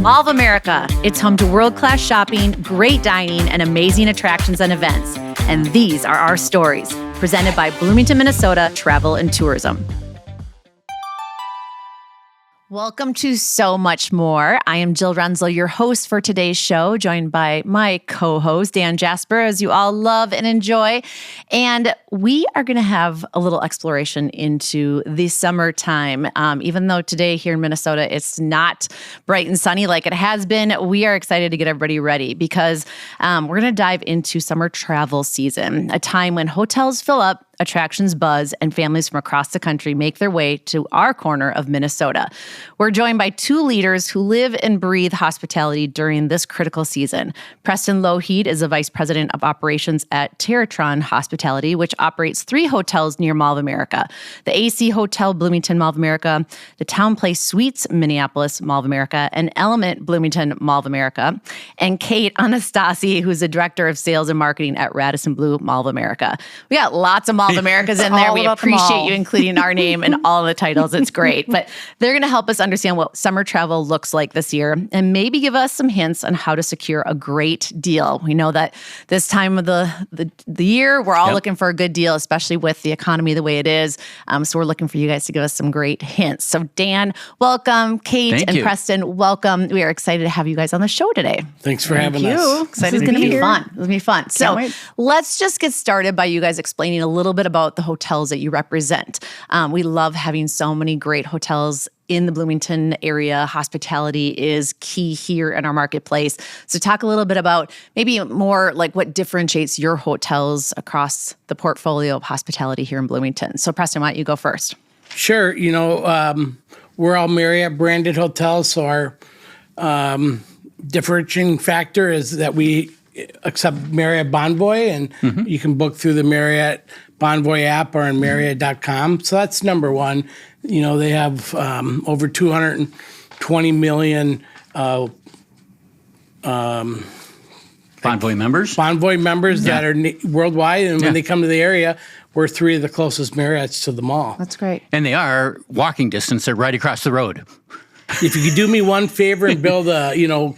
Mall of America. It's home to world-class shopping, great dining, and amazing attractions and events. And these are our stories, presented by Bloomington, Minnesota Travel and Tourism. Welcome to So Much More. I am Jill Renzel, your host for today's show, joined by my co-host, Dan Jasper, as you all love and enjoy. And we are going to have a little exploration into the summertime. Even though today here in Minnesota, it's not bright and sunny like it has been, we are excited to get everybody ready because we're going to dive into summer travel season, a time when hotels fill up, attractions buzz, and families from across the country make their way to our corner of Minnesota. We're joined by two leaders who live and breathe hospitality during this critical season. Preston Lougheed is the Vice President of Operations at Terratron Hospitality, which operates 3 hotels near Mall of America: the AC Hotel Bloomington, Mall of America, the Town Place Suites Minneapolis, Mall of America, and Element Bloomington, Mall of America. And Kate Anastasi, who's the Director of Sales and Marketing at Radisson Blu, Mall of America. We got lots of Mall of America's in there. We appreciate you including our name in all the titles. It's great. But they're going to help us understand what summer travel looks like this year and maybe give us some hints on how to secure a great deal. We know that this time of the year, we're all looking for a good deal, especially with the economy the way it is. So we're looking for you guys to give us some great hints. So Dan, welcome. Kate and Preston, welcome. We are excited to have you guys on the show today. Thanks for having us. Excited to be here. It's going to be fun. So let's just get started by you guys explaining a little bit about the hotels that you represent. We love having so many great hotels in the Bloomington area. Hospitality is key here in our marketplace. So talk a little bit about maybe more like what differentiates your hotels across the portfolio of hospitality here in Bloomington. So Preston, why don't you go first? Sure. You know, we're all Marriott branded hotels, so our differentiating factor is that we accept Marriott Bonvoy, and you can book through the Marriott Bonvoy app or on Marriott.com. So that's number one. You know, they have over 220 million Bonvoy members? Bonvoy members that are worldwide, and when they come to the area, we're 3 of the closest Marriotts to the mall. That's great. And they are walking distance. They're right across the road. If you could do me one favor and build a, Skyway.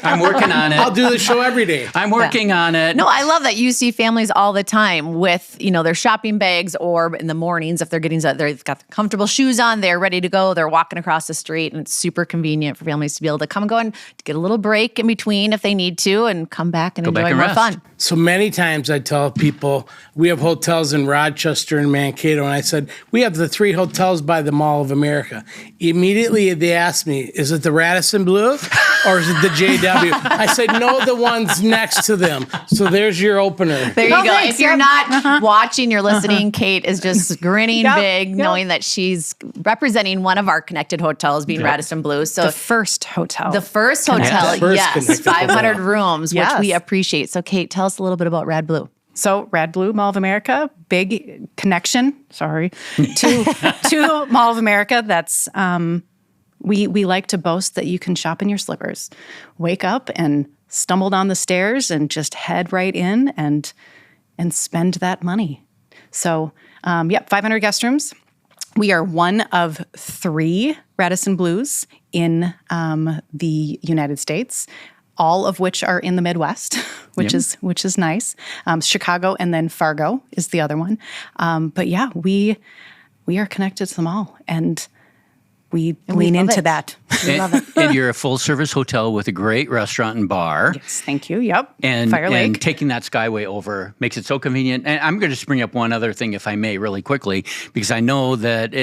I'm working on it. I'll do the show every day. I'm working on it. No, I love that you see families all the time with, their shopping bags, or in the mornings, if they've got the comfortable shoes on, they're ready to go, they're walking across the street, and it's super convenient for families to be able to come and go and get a little break in between if they need to and come back and enjoy more fun. So many times I tell people, we have hotels in Rochester and Mankato, and I said, we have the 3 hotels by the Mall of America. Immediately they asked me, is it the Radisson Blu or is it the JW? I said, no, the ones next to them. So there's your opener. There you go. Thanks. If you're not watching, you're listening, Kate is just grinning big, knowing that she's representing one of our connected hotels, being Radisson Blu. So the first hotel. The first hotel, yes. 500 rooms, which we appreciate. So Kate, tell us a little bit about Rad Blu. So Rad Blu, Mall of America, big connection, to Mall of America. That's, we like to boast that you can shop in your slippers. Wake up and stumble down the stairs and just head right in and spend that money. So, 500 guest rooms. We are one of 3 Radisson Blus in the United States, all of which are in the Midwest, which is nice. Chicago and then Fargo is the other one. We are connected to them all, and we lean into that. We love it. And you're a full-service hotel with a great restaurant and bar. Yes, thank you. Yep. And Fire Lake. And taking that Skyway over makes it so convenient. And I'm going to just bring up one other thing, if I may, really quickly, because I know that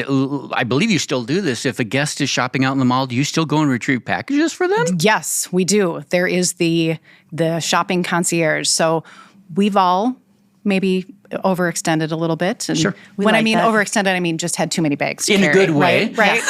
I believe you still do this. If a guest is shopping out in the mall, do you still go and retrieve packages for them? Yes, we do. There is the shopping concierge. So we've all maybe overextended a little bit. And sure. When I mean overextended, I mean just had too many bags to carry. In a good way. Right.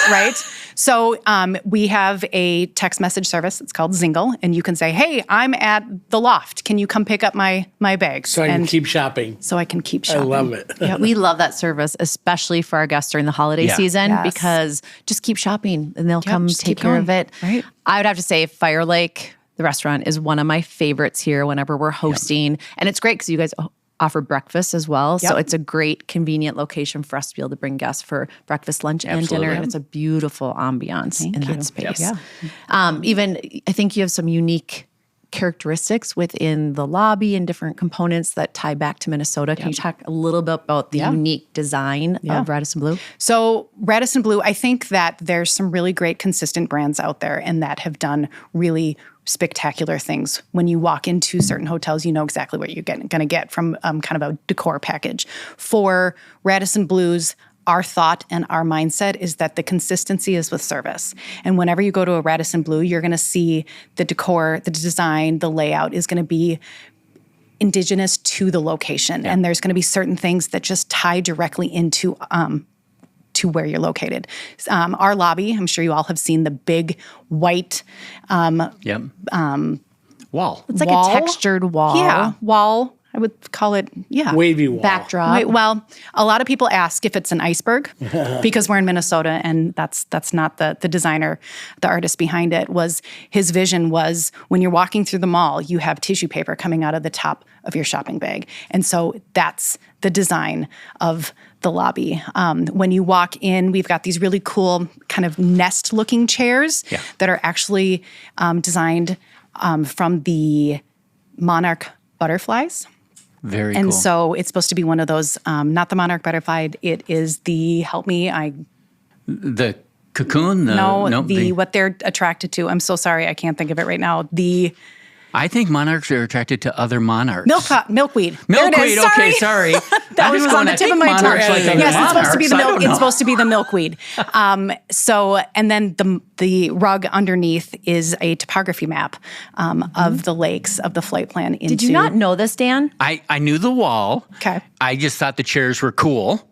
So we have a text message service. It's called Zingle. And you can say, hey, I'm at the Loft. Can you come pick up my bags? So I can keep shopping. I love it. Yeah, we love that service, especially for our guests during the holiday season, because just keep shopping and they'll come take care of it. Right. I would have to say Fire Lake, the restaurant, is one of my favorites here whenever we're hosting. And it's great because you guys offer breakfast as well. So Yep. it's a great, convenient location for us to be able to bring guests for breakfast, lunch, and dinner. Absolutely. And it's a beautiful ambiance in that space. Yeah. Even, I think you have some unique characteristics within the lobby and different components that tie back to Minnesota. Can you talk a little bit about the unique design of Radisson Blu? So Radisson Blu, I think that there's some really great consistent brands out there and that have done really spectacular things. When you walk into certain hotels, you know exactly what you're going to get from kind of a decor package. For Radisson Blu's, our thought and our mindset is that the consistency is with service. And whenever you go to a Radisson Blu, you're going to see the decor, the design, the layout is going to be indigenous to the location. And there's going to be certain things that just tie directly into to where you're located. Our lobby, I'm sure you all have seen the big white wall. It's like wall. a textured wall. Yeah, wall. I would call it, Wavy wall. Backdrop. Right, well, a lot of people ask if it's an iceberg because we're in Minnesota, and that's not the designer, the artist behind it. His vision was when you're walking through the mall, you have tissue paper coming out of the top of your shopping bag, and so that's the design of the lobby. When you walk in, we've got these really cool kind of nest-looking chairs that are actually designed from the monarch butterflies. Very cool. And so it's supposed to be one of those, not the monarch butterfly. It is the, The cocoon? what they're attracted to. I'm so sorry, I can't think of it right now. I think monarchs are attracted to other monarchs. Milkweed. There it is. Milkweed. Okay, sorry. That one was on the tip of my tongue. Yes, it's supposed to be it's supposed to be the milkweed. And then the rug underneath is a topography map of the lakes of the flight plan. Did you not know this, Dan? I knew the wall. Okay. I just thought the chairs were cool.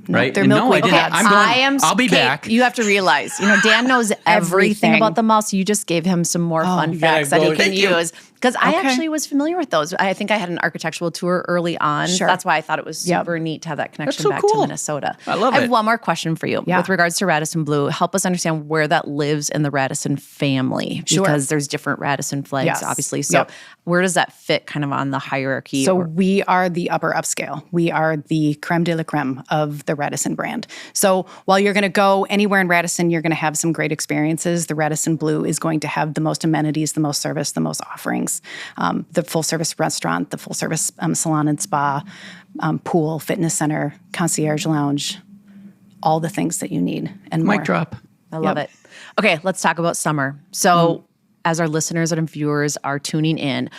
Right? they're And milkweed I didn't. pads. I'll be Kate, back. You have to realize, Dan knows everything about the mall, so you just gave him some more fun facts that he can use. Because I actually was familiar with those. I think I had an architectural tour early on. Sure. That's why I thought it was super neat to have that connection so back cool. to Minnesota. I love I have it. one more question for you Yeah. with regards to Radisson Blu. Help us understand where that lives in the Radisson family. Sure. Because there's different Radisson flags, Yes. obviously. So Yep. where does that fit kind of on the hierarchy? So we are the upper upscale. We are the creme de la creme of the Radisson brand. So while you're going to go anywhere in Radisson, you're going to have some great experiences. The Radisson Blu is going to have the most amenities, the most service, the most offerings. The full-service restaurant, the full-service salon and spa, pool, fitness center, concierge lounge, all the things that you need and more. Mic drop. I love it. Okay, let's talk about summer. So, as our listeners and viewers are tuning in,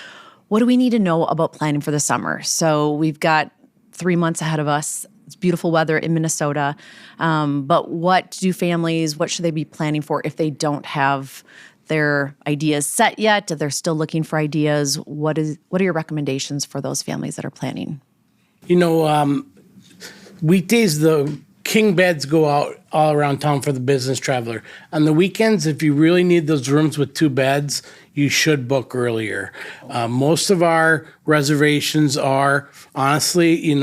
what do we need to know about planning for the summer? So, we've got 3 months ahead of us. It's beautiful weather in Minnesota. But what should they be planning for if they don't have their ideas set yet? They're still looking for ideas. What are your recommendations for those families that are planning? Weekdays, the king beds go out all around town for the business traveler. On the weekends, if you really need those rooms with 2 beds, you should book earlier. Most of our reservations are, honestly,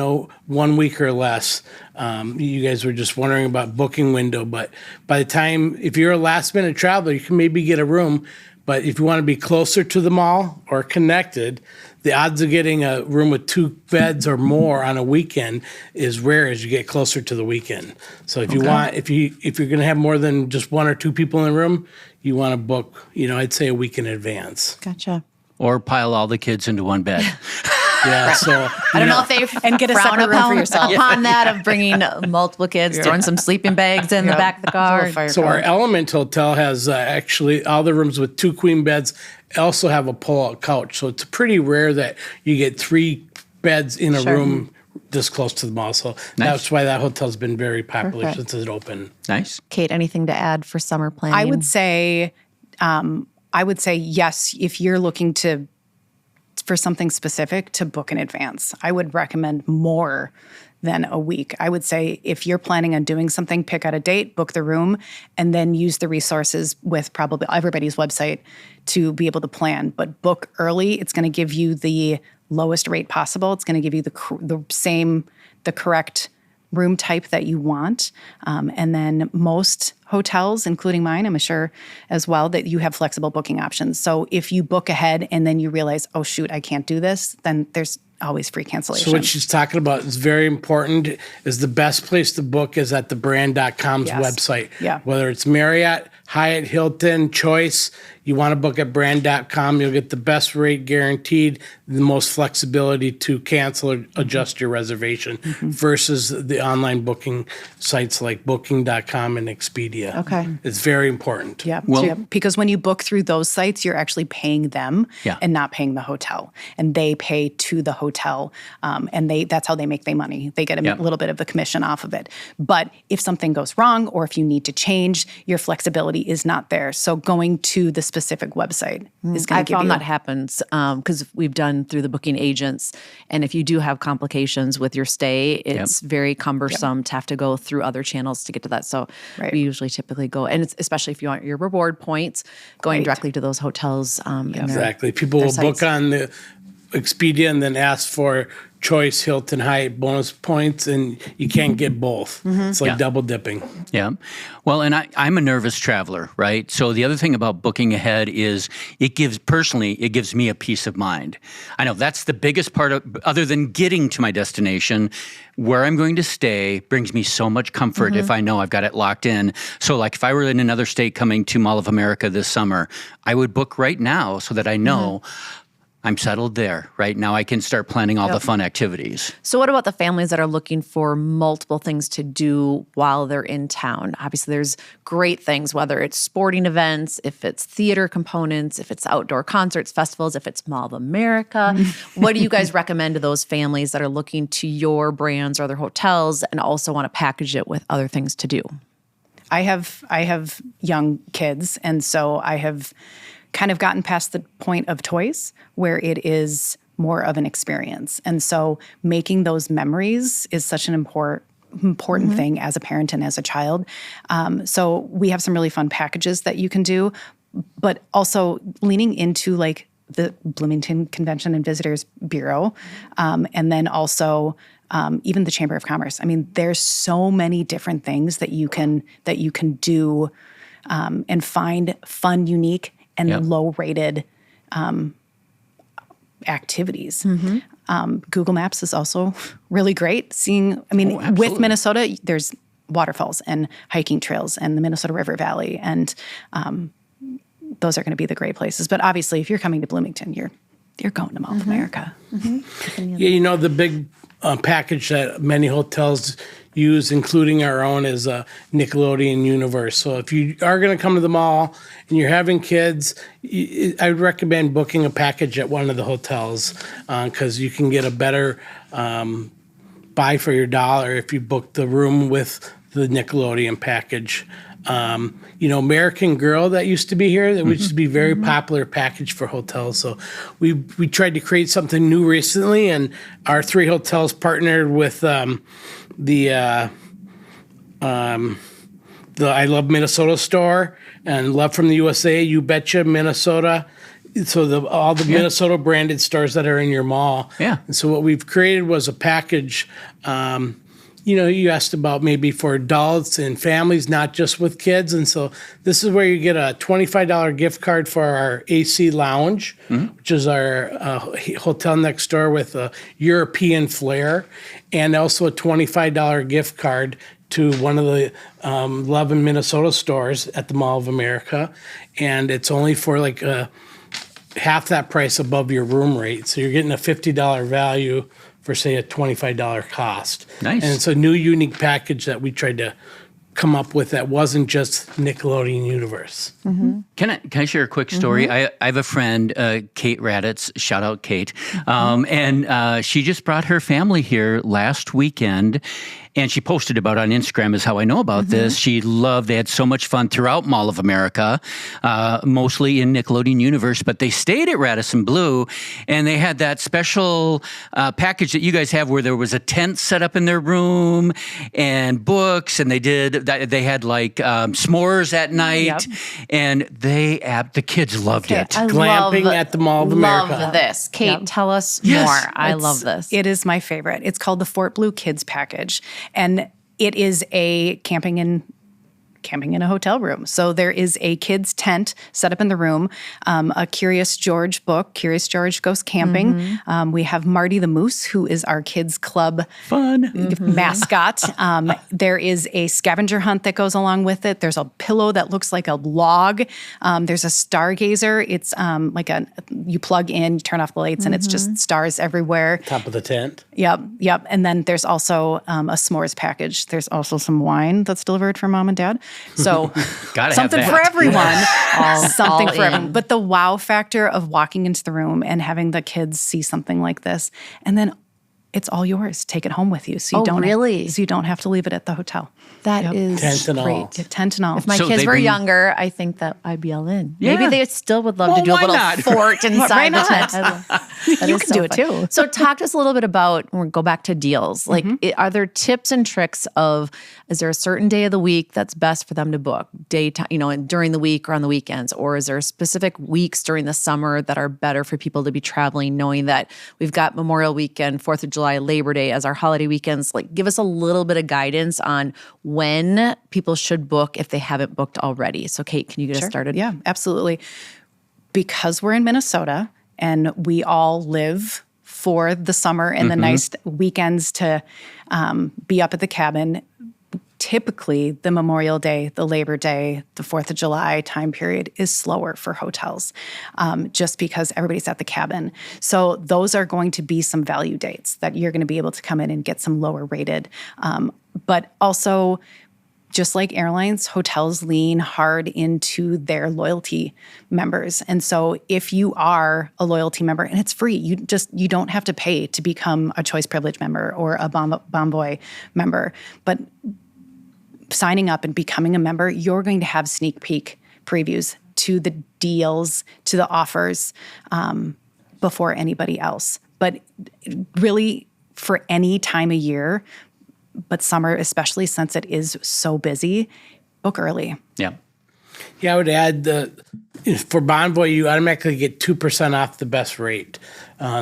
1 week or less. You guys were just wondering about booking window, but by the time, if you're a last minute traveler, you can maybe get a room. But if you want to be closer to the mall or connected, the odds of getting a room with 2 beds or more on a weekend is rare as you get closer to the weekend. So if you're going to have more than just 1 or 2 people in the room, you want to book, I'd say a week in advance. Gotcha. Or pile all the kids into one bed. Yeah, so I don't know if they And get a frown separate room for yourself. upon that of bringing multiple kids, throwing some sleeping bags in the back of the car. So our Element Hotel has actually all the rooms with 2 queen beds also have a pull-out couch. So it's pretty rare that you get 3 beds in a room this close to the mall. So that's why that hotel's been very popular since it opened. Nice. Kate, anything to add for summer planning? I would say yes, if you're looking for something specific, to book in advance. I would recommend more than a week. I would say if you're planning on doing something, pick out a date, book the room, and then use the resources with probably everybody's website to be able to plan. But book early. It's going to give you the lowest rate possible. It's going to give you the correct room type that you want. And then most hotels, including mine, I'm sure as well, that you have flexible booking options. So if you book ahead and then you realize, oh, shoot, I can't do this, then there's always free cancellation. So what she's talking about is very important, is the best place to book is at the brand.com's website. Yeah. Whether it's Marriott, Hyatt, Hilton, Choice, you want to book at brand.com, you'll get the best rate guaranteed, the most flexibility to cancel or adjust your reservation versus the online booking sites like booking.com and Expedia. Okay. It's very important. Yeah. Well- Because when you book through those sites, you're actually paying them and not paying the hotel. And they pay to the hotel. And that's how they make their money. They get a little bit of the commission off of it. But if something goes wrong or if you need to change, your flexibility is not there. So going to the specific website is going to give you... I found that happens because we've done through the booking agents. And if you do have complications with your stay, it's very cumbersome to have to go through other channels to get to that. So we usually typically go, and it's, especially if you want your reward points, going directly to those hotels. Exactly. People will book on the Expedia and then ask for Choice, Hilton, Hyatt bonus points, and you can't get both. It's like double dipping. Yeah. Well, and I'm a nervous traveler, right? So the other thing about booking ahead is it gives me a peace of mind. I know that's the biggest part of, other than getting to my destination, where I'm going to stay brings me so much comfort if I know I've got it locked in. So like if I were in another state coming to Mall of America this summer, I would book right now so that I know I'm settled there. Right now I can start planning all the fun activities. So what about the families that are looking for multiple things to do while they're in town? Obviously, there's great things, whether it's sporting events, if it's theater components, if it's outdoor concerts, festivals, if it's Mall of America. What do you guys recommend to those families that are looking to your brands or other hotels and also want to package it with other things to do? I have young kids, and so I have kind of gotten past the point of toys where it is more of an experience. And so making those memories is such an important thing as a parent and as a child. So we have some really fun packages that you can do, but also leaning into like the Bloomington Convention and Visitors Bureau, and then also even the Chamber of Commerce. I mean, there's so many different things that you can do and find fun, unique, and low-rated activities. Google Maps is also really great. With Minnesota, there's waterfalls and hiking trails and the Minnesota River Valley, and those are going to be the great places. But obviously, if you're coming to Bloomington, you're going to Mall of America. Yeah, the big package that many hotels use, including our own, is a Nickelodeon Universe. So if you are going to come to the mall and you're having kids, I would recommend booking a package at one of the hotels because you can get a better buy for your dollar if you book the room with the Nickelodeon package. American Girl that used to be here, that used to be very popular package for hotels. So we tried to create something new recently, and our 3 hotels partnered with the I Love Minnesota store and Love from the USA, You Betcha Minnesota. So all the Minnesota branded stores that are in your mall. Yeah. And so what we've created was a package. You asked about maybe for adults and families, not just with kids. And so this is where you get a $25 gift card for our AC Lounge, which is our hotel next door with a European flair, and also a $25 gift card to one of the Love in Minnesota stores at the Mall of America. And it's only for like half that price above your room rate. So you're getting a $50 value for, say, a $25 cost. Nice. And it's a new, unique package that we tried to come up with that wasn't just Nickelodeon Universe. Can I share a quick story? I have a friend, Kate Raditz, shout out Kate, and she just brought her family here last weekend. And she posted about it on Instagram is how I know about this. They had so much fun throughout Mall of America, mostly in Nickelodeon Universe, but they stayed at Radisson Blu, and they had that special package that you guys have where there was a tent set up in their room and books, and they had like s'mores at night, and the kids loved it. Glamping at the Mall of America. Love this. Kate, tell us more. I love this. It is my favorite. It's called the Fort Blue Kids Package. And it is a camping and camping in a hotel room. So there is a kid's tent set up in the room, a Curious George book, Curious George Goes Camping. We have Marty the Moose, who is our kids' club mascot. There is a scavenger hunt that goes along with it. There's a pillow that looks like a log. There's a stargazer. It's you plug in, you turn off the lights, and it's just stars everywhere. Top of the tent. Yep. And then there's also a s'mores package. There's also some wine that's delivered for mom and dad. So something for everyone. Something for everyone. But the wow factor of walking into the room and having the kids see something like this, and then it's all yours. Take it home with you. So you don't have to leave it at the hotel. That is tent and great. all. Tent and all. If my kids were younger, I think that I'd be all in. Yeah. Maybe they still would love to do a little fort inside the tent. You can do it too. So talk to us a little bit about, we'll go back to deals. Like, are there tips and tricks of, is there a certain day of the week that's best for them to book? Daytime, during the week or on the weekends? Or is there specific weeks during the summer that are better for people to be traveling, knowing that we've got Memorial Weekend, 4th of July, Labor Day as our holiday weekends? Like, give us a little bit of guidance on when people should book if they haven't booked already. So Kate, can you get us started? Yeah, absolutely. Because we're in Minnesota and we all live for the summer and the nice weekends to be up at the cabin, typically the Memorial Day, the Labor Day, the 4th of July time period is slower for hotels just because everybody's at the cabin. So those are going to be some value dates that you're going to be able to come in and get some lower rated. But also, just like airlines, hotels lean hard into their loyalty members. And so if you are a loyalty member, and it's free, you don't have to pay to become a Choice Privilege member or a Bonvoy member. But signing up and becoming a member, you're going to have sneak peek previews to the deals, to the offers before anybody else. But really, for any time of year, but summer especially, since it is so busy, book early. Yeah, I would add for Bonvoy, you automatically get 2% off the best rate.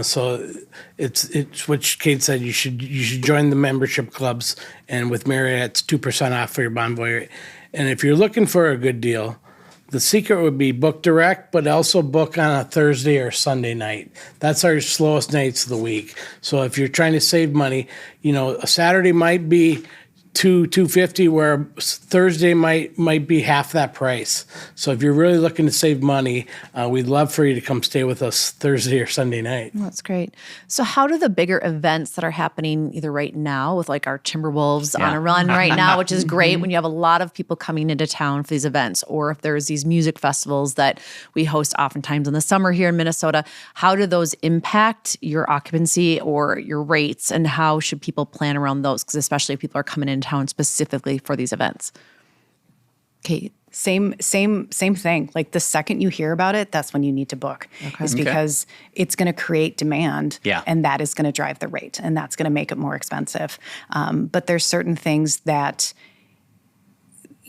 So it's what Kate said. You should join the membership clubs, and with Marriott, it's 2% off for your Bonvoy rate. And if you're looking for a good deal, the secret would be book direct, but also book on a Thursday or Sunday night. That's our slowest nights of the week. So if you're trying to save money, a Saturday might be $250, where Thursday might be half that price. So if you're really looking to save money, we'd love for you to come stay with us Thursday or Sunday night. That's great. So how do the bigger events that are happening either right now with like our Timberwolves on a run right now, which is great when you have a lot of people coming into town for these events, or if there's these music festivals that we host oftentimes in the summer here in Minnesota, how do those impact your occupancy or your rates, and how should people plan around those? Because especially if people are coming in town specifically for these events. Kate? Same thing. Like the second you hear about it, that's when you need to book. Is because it's going to create demand, and that is going to drive the rate, and that's going to make it more expensive. But there's certain things that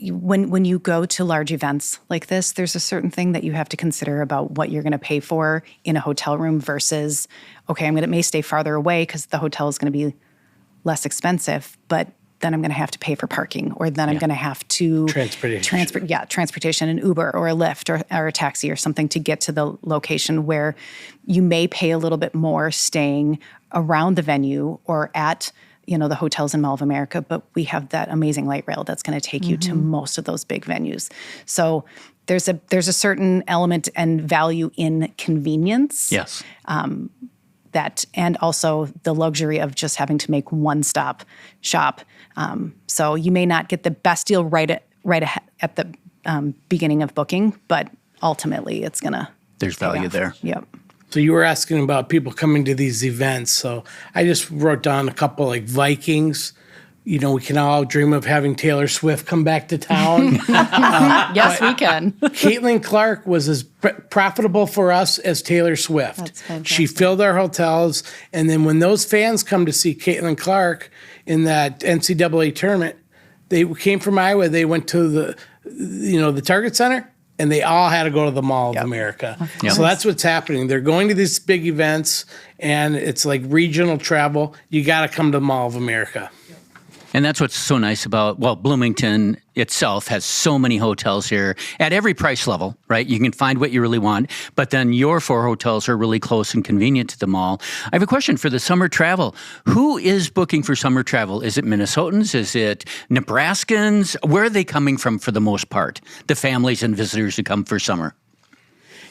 when you go to large events like this, there's a certain thing that you have to consider about what you're going to pay for in a hotel room versus, okay, may stay farther away because the hotel is going to be less expensive, but then I'm going to have to pay for parking, or then I'm going to have to transportation, an Uber or a Lyft or a taxi or something to get to the location where you may pay a little bit more staying around the venue or at the hotels in Mall of America, but we have that amazing light rail that's going to take you to most of those big venues. So there's a certain element and value in convenience. Yes. That, and also the luxury of just having to make one-stop shop. So you may not get the best deal right at the beginning of booking, but ultimately it's gonna. There's value there. Yep. So you were asking about people coming to these events. So I just wrote down a couple, like Vikings. We can all dream of having Taylor Swift come back to town. Yes, we can. Caitlin Clark was as profitable for us as Taylor Swift. That's fantastic. She filled our hotels. And then when those fans come to see Caitlin Clark in that NCAA tournament, they came from Iowa. They went to the Target Center, and they all had to go to the Mall of America. So that's what's happening. They're going to these big events, and it's like regional travel. You got to come to the Mall of America. And that's what's so nice about, Bloomington itself has so many hotels here at every price level, right? You can find what you really want, but then your 4 hotels are really close and convenient to the mall. I have a question for the summer travel. Who is booking for summer travel? Is it Minnesotans? Is it Nebraskans? Where are they coming from for the most part, the families and visitors who come for summer?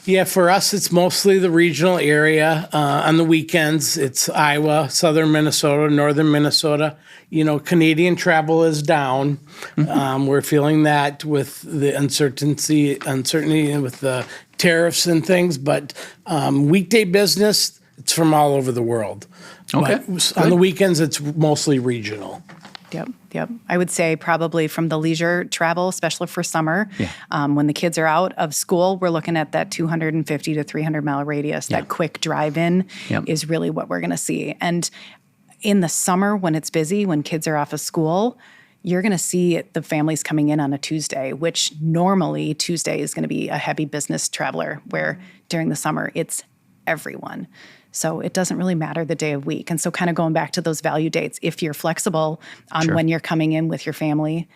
Yeah, for us, it's mostly the regional area. On the weekends, it's Iowa, southern Minnesota, northern Minnesota. Canadian travel is down. We're feeling that with the uncertainty and with the tariffs and things. But weekday business, it's from all over the world. Okay. But on the weekends, it's mostly regional. Yep. I would say probably from the leisure travel, especially for summer, when the kids are out of school, we're looking at that 250 to 300 mile radius. That quick drive-in is really what we're going to see. And in the summer, when it's busy, when kids are off of school, you're going to see the families coming in on a Tuesday, which normally Tuesday is going to be a heavy business traveler, where during the summer, it's everyone. So it doesn't really matter the day of week. And so kind of going back to those value dates, if you're flexible on when you're coming in with your family,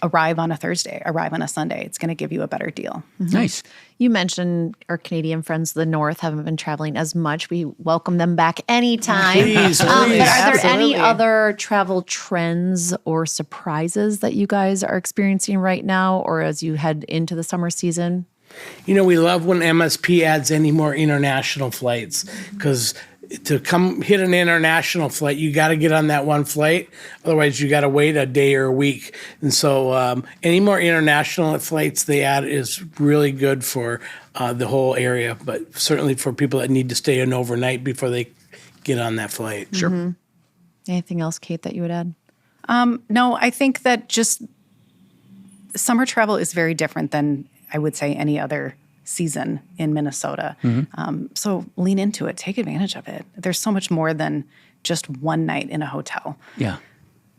arrive on a Thursday, arrive on a Sunday. It's going to give you a better deal. Mm-hmm. Nice. You mentioned our Canadian friends to the north haven't been traveling as much. We welcome them back anytime. Please. But are there Absolutely. any other travel trends or surprises that you guys are experiencing right now or as you head into the summer season? We love when MSP adds any more international flights, because to come hit an international flight, you got to get on that one flight. Otherwise, you got to wait a day or a week. And so any more international flights they add is really good for the whole area, but certainly for people that need to stay in overnight before they get on that flight. Sure. Mm-hmm. Anything else, Kate, that you would add? No, I think that just summer travel is very different than, I would say, any other season in Minnesota. So lean into it. Take advantage of it. There's so much more than just one night in a hotel. Yeah.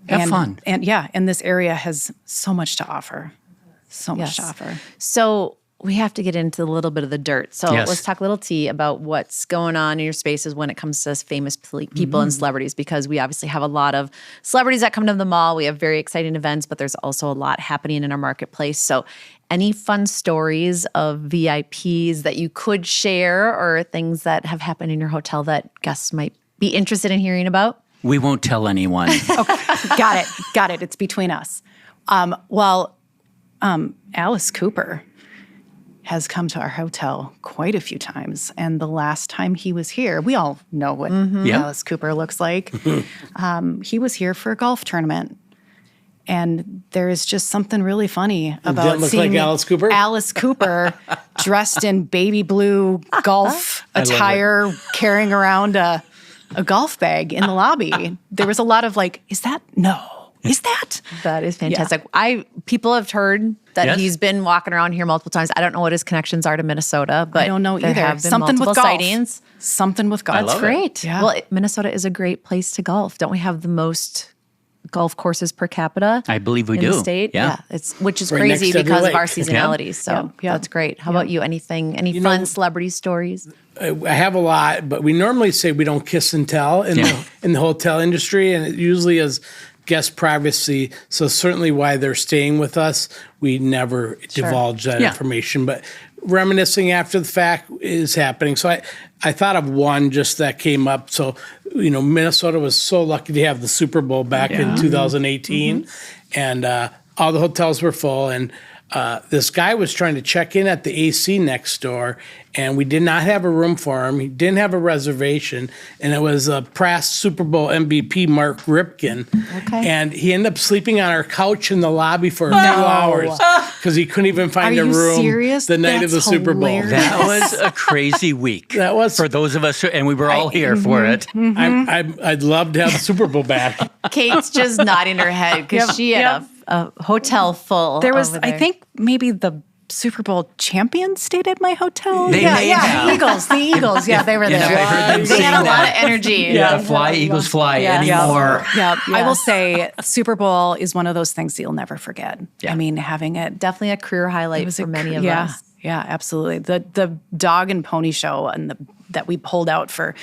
Have fun. And this area has so much to offer. So much to offer. So we have to get into a little bit of the dirt. So let's talk a little tea about what's going on in your spaces when it comes to famous people and celebrities, because we obviously have a lot of celebrities that come to the mall. We have very exciting events, but there's also a lot happening in our marketplace. So any fun stories of VIPs that you could share or things that have happened in your hotel that guests might be interested in hearing about? We won't tell anyone. Okay, got it. It's between us. Alice Cooper has come to our hotel quite a few times. And the last time he was here, we all know what Alice Cooper looks like. He was here for a golf tournament. And there is just something really funny about seeing like Alice Cooper? Alice Cooper dressed in baby blue golf attire, carrying around a golf bag in the lobby. There was a lot of like, is that? That is fantastic. People have heard that he's been walking around here multiple times. I don't know what his connections are to Minnesota, but I don't know there either. have been Something with multiple golf. sightings. Something with golf. That's great. Yeah. Well, Minnesota is a great place to golf. Don't we have the most golf courses per capita? I believe we in do. The state? Yeah. Which is Right crazy next to because every of our lake. seasonality. So that's great. How about you? Any fun celebrity stories? I have a lot, but we normally say we don't kiss and tell in the hotel industry, and it usually is guest privacy. So certainly why they're staying with us, we never divulge that information. But reminiscing after the fact is happening. So I thought of one just that came up. So, Minnesota was so lucky to have the Super Bowl back in 2018. And all the hotels were full. And this guy was trying to check in at the AC next door, and we did not have a room for him. He didn't have a reservation, and it was a past Super Bowl MVP, Mark Ripken. Okay. And he ended up sleeping on our couch in the lobby for a few hours because he couldn't even find a room serious? the night of the That's Super Bowl. hilarious. That was a crazy week. That was. For those of us, and we were all here for it. I'd love to have the Super Bowl back. Kate's just nodding her head because she had a hotel full. There was, over there. I think, maybe the Super Bowl champions stayed at my hotel. They may have. The Eagles. Yeah, they were there. I heard them They saying had a lot that. of energy. Fly, Eagles, fly anymore. Yeah. I will say Super Bowl is one of those things that you'll never forget. Yeah. I mean, having it. Definitely a career highlight for many of us. Yeah, absolutely. The dog and pony show and that we pulled out for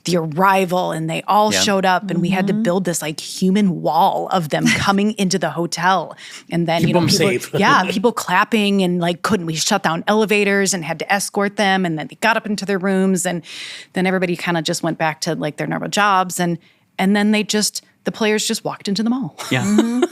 the arrival, and they all showed up, and we had to build this like human wall of them coming into the hotel, and then Keep them people, safe. people clapping, and like we shut down elevators and had to escort them, and then they got up into their rooms, and then everybody kind of just went back to like their normal jobs, and then the players just walked into the mall. Yeah.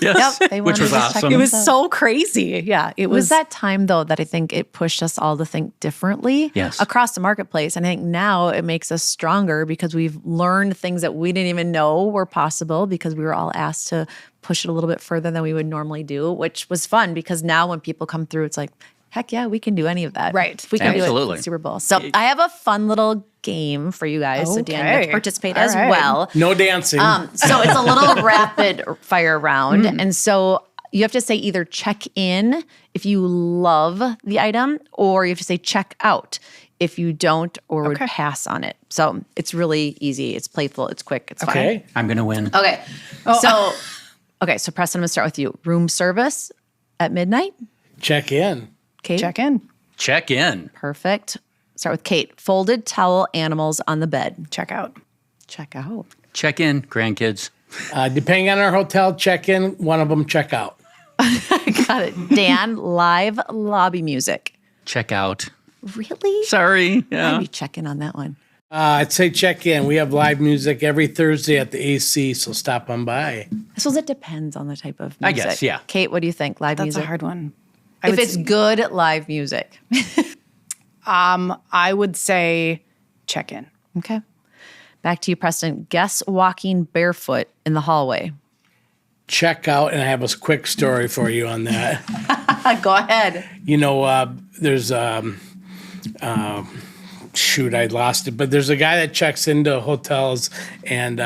Yes. Yep, they Which wanted was to check awesome. It was so crazy. Yeah, it was that time, though, that I think it pushed us all to think differently Yes. across the marketplace. And I think now it makes us stronger because we've learned things that we didn't even know were possible because we were all asked to push it a little bit further than we would normally do, which was fun because now when people come through, it's like, heck yeah, we can do any of that. Right. If we can do it Absolutely. at the Super Bowl. So I have a fun little game for you guys. So Dan, you get to participate as well. No dancing. So it's a little rapid fire round. And so you have to say either check in if you love the item, or you have to say check out if you don't or would pass on it. So it's really easy. It's playful. It's quick. It's fun. Okay. I'm going to win. Okay. So Preston, I'm going to start with you. Room service at midnight. Check in. Kate? check in, Check in. Perfect. Start with Kate. Folded towel animals on the bed. check out, Check out. Check in, grandkids. Depending on our hotel, check in. One of them, check out. Got it. Dan, live lobby music. Check out. Really? Sorry. I'd Yeah. be checking on that one. I'd say check in. We have live music every Thursday at the AC, so stop on by. I suppose it depends on the type of music. I guess, yeah. Kate, what do you think? Live that's music? a hard one. If it's good live music. I would say check in. Okay. Back to you, Preston. Guests walking barefoot in the hallway. Check out, and I have a quick story for you on that. Go ahead. You know, there's shoot, I lost it, but there's a guy that checks into hotels and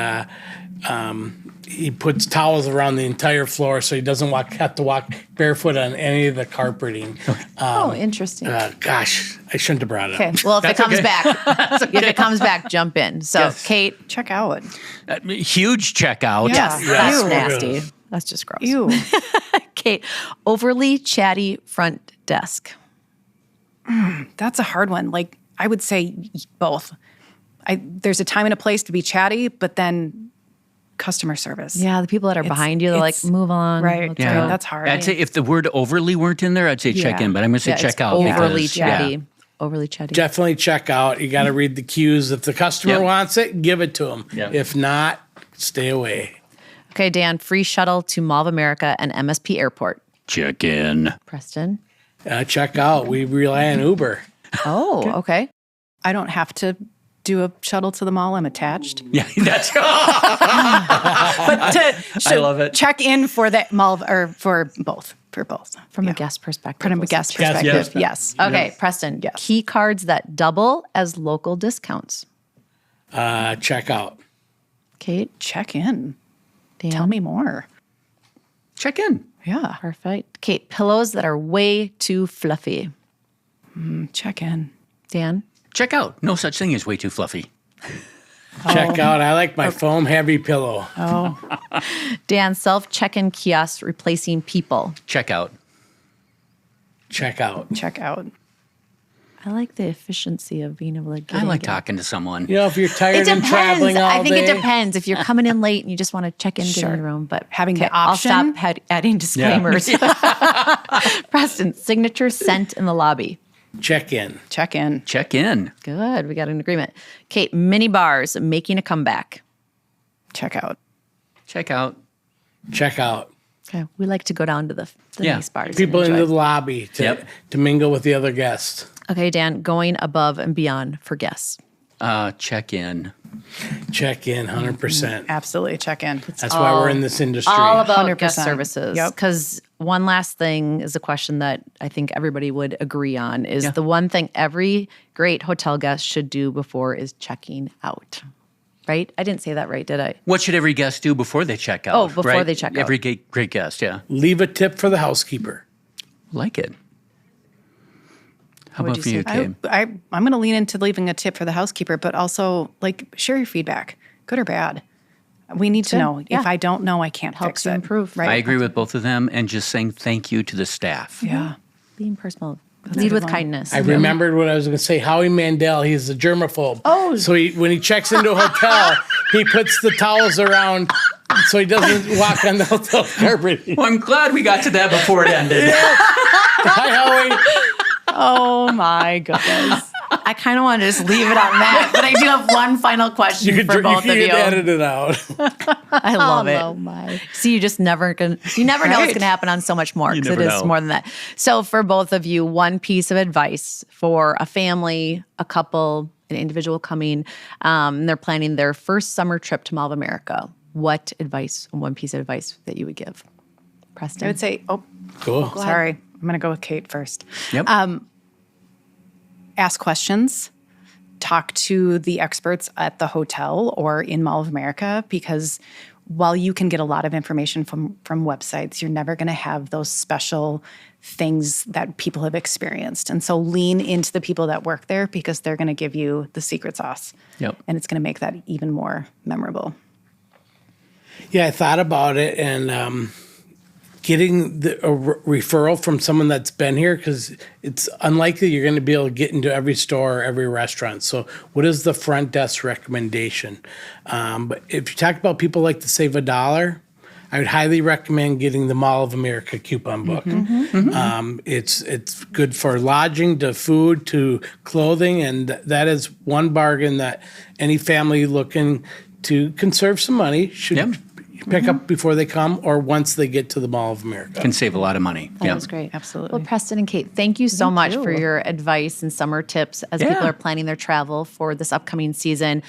he puts towels around the entire floor so he doesn't have to walk barefoot on any of the carpeting. Interesting. Gosh, I shouldn't have brought it Okay. up. Well, if it comes back, if it comes back, jump in. So, Yes. Kate. Check out. Huge checkout. Yeah. That's Ew. nasty. That's just gross. Ew. Kate, overly chatty front desk. That's a hard one. Like, I would say both. There's a time and a place to be chatty, but then customer service. Yeah, the people that are behind you, they're like, move on. Right. let's Yeah. go. That's hard. I'd say if the word overly weren't in there, I'd say check in, but I'm going to say Yeah, check it's out. overly because- chatty. yeah. Overly chatty. Definitely check out. You got to read the cues. If the customer Yep. wants it, give it to them. Yep. If not, stay away. Okay, Dan, free shuttle to Mall of America and MSP Airport. Check in. Preston. Check out. We rely on Uber. Oh, okay. I don't have to do a shuttle to the mall. I'm attached. Yeah, that's But I love it. Check in for the mall or for both. For both. From a guest perspective. From a we'll guest say. perspective. yes. Yes. Okay, Preston. Key cards that double as local discounts. Check out. Kate. Check in. Dan. Tell me more. check in. Yeah. Perfect. Kate, pillows that are way too fluffy. Check in. Dan. Check out. No such thing as way too fluffy. Check out. I like my foam heavy pillow. Oh, Dan, self check-in kiosks replacing people. Check out. Check out. check out. I like the efficiency of being able to get I in, like get out. talking to someone. You know, if you're It tired and depends. traveling all I think day. it depends. If you're coming in late and you just want to check in, get in your room. But Having the I'll option? stop adding disclaimers. Preston, signature sent in the lobby. Check in. Check in. Check in. Good. We got an agreement. Kate, mini bars making a comeback. Check out. Check out. Check out. Okay. We like to go down to the Yeah. nice bars. and People in enjoy. the lobby to mingle with the other guests. Okay, Dan, going above and beyond for guests. Check in. Check in 100%. Absolutely. Check in. That's why we're in this industry. All about 100%. guest services. Yep. Because one last thing is a question that I think everybody would agree on is the one thing every great hotel guest should do before is checking out. Right? I didn't say that right, did I? What should every guest do before they check out? Oh, before right? they check out. Every great guest, yeah. Leave a tip for the housekeeper. Like it. How What would about for you you, say? Kate? I'm going to lean into leaving a tip for the housekeeper, but also like share your feedback, good or bad. We need to know. Yeah. If I don't know, I can't Helps fix you it. improve. Right. I agree with both of them and just saying thank you to the staff. Yeah. Being personal. Lead with kindness. I remembered what I was going to say. Howie Mandel, he's a germaphobe. Oh. So when he checks into a hotel, he puts the towels around so he doesn't walk on the hotel carpet. Well, I'm glad we got to that before it ended. Hi, Howie. Oh my goodness. I kind of want to just leave it on that, but I do have one final question for both of you. You can edit it out. I love it. Oh my. See, you never know what's going to happen on So Much More, because it is know. more than that. So for both of you, one piece of advice for a family, a couple, an individual coming, they're planning their first summer trip to Mall of America. What advice, one piece of advice that you would give? Preston? I would say, Cool. sorry. I'm going to go with Kate first. Yep. Ask questions. Talk to the experts at the hotel or in Mall of America, because while you can get a lot of information from websites, you're never going to have those special things that people have experienced. And so lean into the people that work there, because they're going to give you the secret sauce. Yep. And it's going to make that even more memorable. Yeah, I thought about it, and getting a referral from someone that's been here, because it's unlikely you're going to be able to get into every store or every restaurant. So what is the front desk recommendation? But if you talk about people like to save $1, I would highly recommend getting the Mall of America coupon book. It's good for lodging, to food, to clothing, and that is one bargain that any family looking to conserve some money should pick up before they come or once they get to the Mall of America. Can save a lot of money. That was great. Absolutely. Well, Preston and Kate, thank you so much for your advice and summer tips as people are planning their travel for this upcoming season.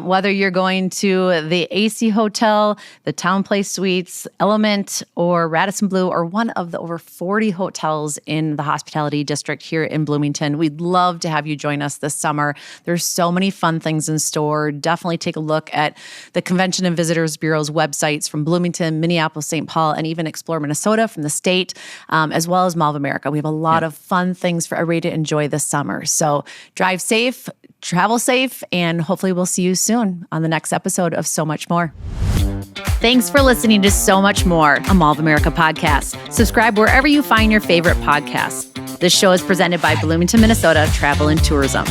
Whether you're going to the AC Hotel, the Town Place Suites, Element, or Radisson Blu, or one of the over 40 hotels in the hospitality district here in Bloomington, we'd love to have you join us this summer. There's so many fun things in store. Definitely take a look at the Convention and Visitors Bureau's websites from Bloomington, Minneapolis, St. Paul, and even Explore Minnesota from the state, as well as Mall of America. We have a lot of fun things for everybody to enjoy this summer. So drive safe, travel safe, and hopefully we'll see you soon on the next episode of So Much More. Thanks for listening to So Much More, a Mall of America podcast. Subscribe wherever you find your favorite podcasts. This show is presented by Bloomington, Minnesota Travel and Tourism.